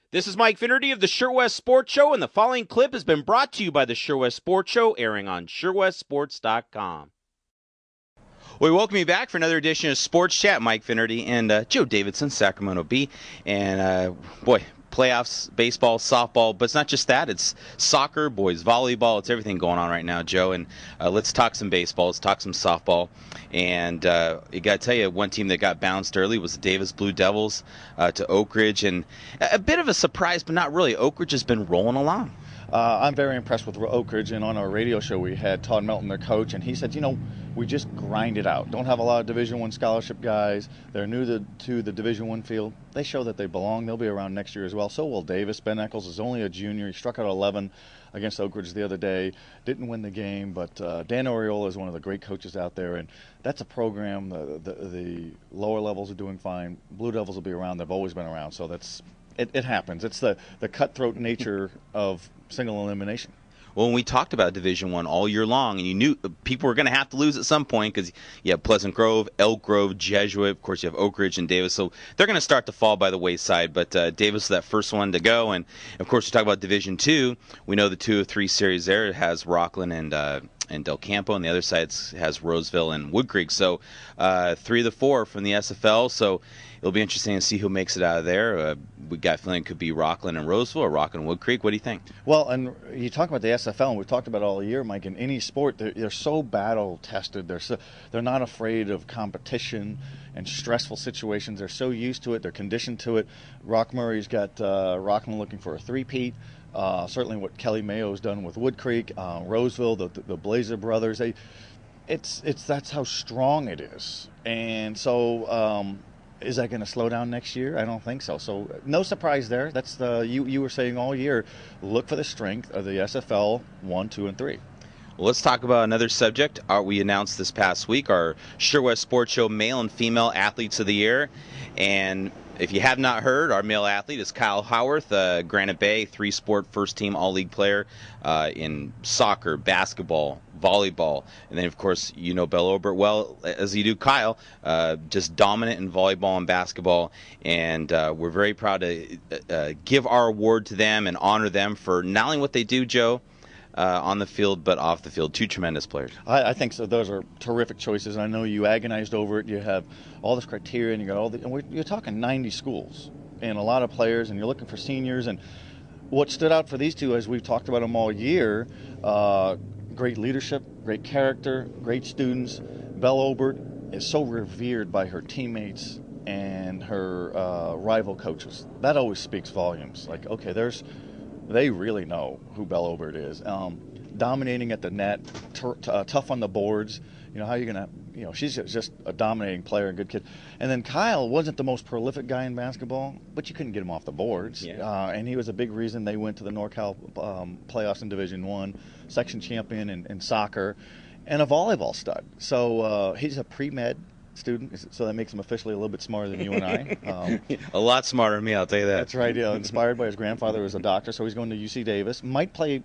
This is Mike Finnerty of the SureWest Sports Show, and the following clip has been brought to you by the SureWest Sports Show, airing on SureWestSports.com. We welcome you back for another edition of Sports Chat. Mike Finnerty and Joe Davidson, Sacramento Bee. And, playoffs, baseball, softball, but it's not just that. It's soccer, boys volleyball. It's everything going on right now, Joe. And let's talk some baseball. Let's talk some softball. And you got to tell you, one team that got bounced early was the Davis Blue Devils to Oak Ridge. And a bit of a surprise, but not really. Oak Ridge has been rolling along. I'm very impressed with Oak Ridge, and on our radio show we had Todd Melton, their coach, and he said, we just grind it out. Don't have a lot of Division I scholarship guys. They're new to the Division I field. They show that they belong. They'll be around next year as well. So will Davis. Ben Eccles is only a junior. He struck out 11 against Oak Ridge the other day. Didn't win the game, but Dan Oriola is one of the great coaches out there, and that's a program. The lower levels are doing fine. Blue Devils will be around. They've always been around, so it happens. It's the cutthroat nature of single elimination. Well, when we talked about Division I all year long, and you knew people were going to have to lose at some point because you have Pleasant Grove, Elk Grove, Jesuit, of course you have Oak Ridge and Davis, so they're going to start to fall by the wayside, but Davis is that first one to go, and of course we talk about Division II. We know the 2 of 3 series there. It has Rockland and Del Campo, and the other side has Roseville and Wood Creek, so 3 of the 4 from the SFL, so it'll be interesting to see who makes it out of there. We got a feeling it could be Rockland and Roseville or Rockland and Wood Creek. What do you think? Well, and you talk about the SFL, and we've talked about it all year, Mike. In any sport, they're so battle-tested. They're not afraid of competition and stressful situations. They're so used to it. They're conditioned to it. Rock Murray's got Rockland looking for a three-peat. Certainly what Kelly Mayo's done with Wood Creek, Roseville, the Blazer brothers. That's how strong it is. And so is that going to slow down next year? I don't think so. So no surprise there. That's you were saying all year, look for the strength of the SFL 1, 2, and 3. Well, let's talk about another subject. We announced this past week our SureWest Sports Show Male and Female Athletes of the Year. And if you have not heard, our male athlete is Kyle Howarth, Granite Bay, 3-sport first-team all-league player in soccer, basketball, volleyball. And then, of course, you know Bell Obert well, as you do Kyle, just dominant in volleyball and basketball. And we're very proud to give our award to them and honor them for not only what they do, Joe, on the field, but off the field. 2 tremendous players. I think so. Those are terrific choices. And I know you agonized over it. You have all this criteria, and you got you're talking 90 schools and a lot of players, and you're looking for seniors. And what stood out for these two, as we've talked about them all year, great leadership, great character, great students. Belle Obert is so revered by her teammates and her rival coaches. That always speaks volumes. Like, okay, they really know who Belle Obert is. Dominating at the net, tough on the boards. How are you going to, she's just a dominating player and good kid. And then Kyle wasn't the most prolific guy in basketball, but you couldn't get him off the boards. Yeah. And he was a big reason they went to the NorCal playoffs in Division I, section champion in soccer, and a volleyball stud. So he's a pre-med student, so that makes him officially a little bit smarter than you and I. A lot smarter than me, I'll tell you that. That's right. Inspired by his grandfather, who was a doctor, so he's going to UC Davis. Might play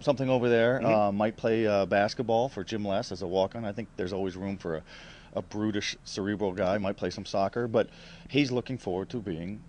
something over there. Might play basketball for Jim Les as a walk-on. I think there's always room for a brutish, cerebral guy. Might play some soccer, but he's looking forward to being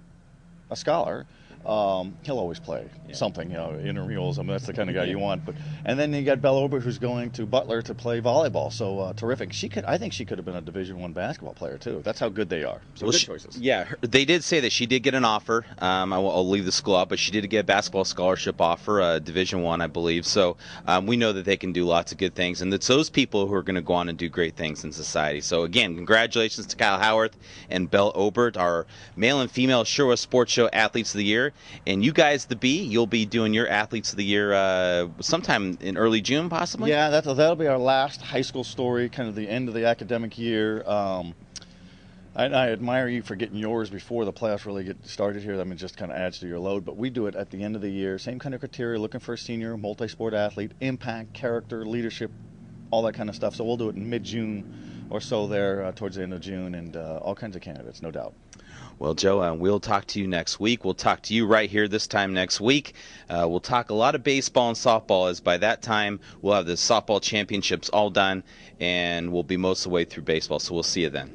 a scholar. He'll always play something, intramurals. I mean, that's the kind of guy you want. And then you got Belle Obert, who's going to Butler to play volleyball. So terrific. I think she could have been a Division I basketball player too. That's how good they are. So good choices. Yeah, they did say that she did get an offer. I'll leave the school out, but she did get a basketball scholarship offer, Division I believe. So we know that they can do lots of good things, and it's those people who are going to go on and do great things in society. So again, congratulations to Kyle Howarth and Belle Obert, our male and female SureWest Sports Show Athletes of the Year. And you guys, the Bee, you'll be doing your Athletes of the Year sometime in early June, possibly? Yeah, that'll be our last high school story, kind of the end of the academic year. I admire you for getting yours before the playoffs really get started here. I mean, it just kind of adds to your load. But we do it at the end of the year. Same kind of criteria, looking for a senior, multi-sport athlete, impact, character, leadership, all that kind of stuff. So we'll do it in mid-June or so there, towards the end of June, and all kinds of candidates, no doubt. Well, Joe, we'll talk to you next week. We'll talk to you right here this time next week. We'll talk a lot of baseball and softball, as by that time we'll have the softball championships all done, and we'll be most of the way through baseball. So we'll see you then.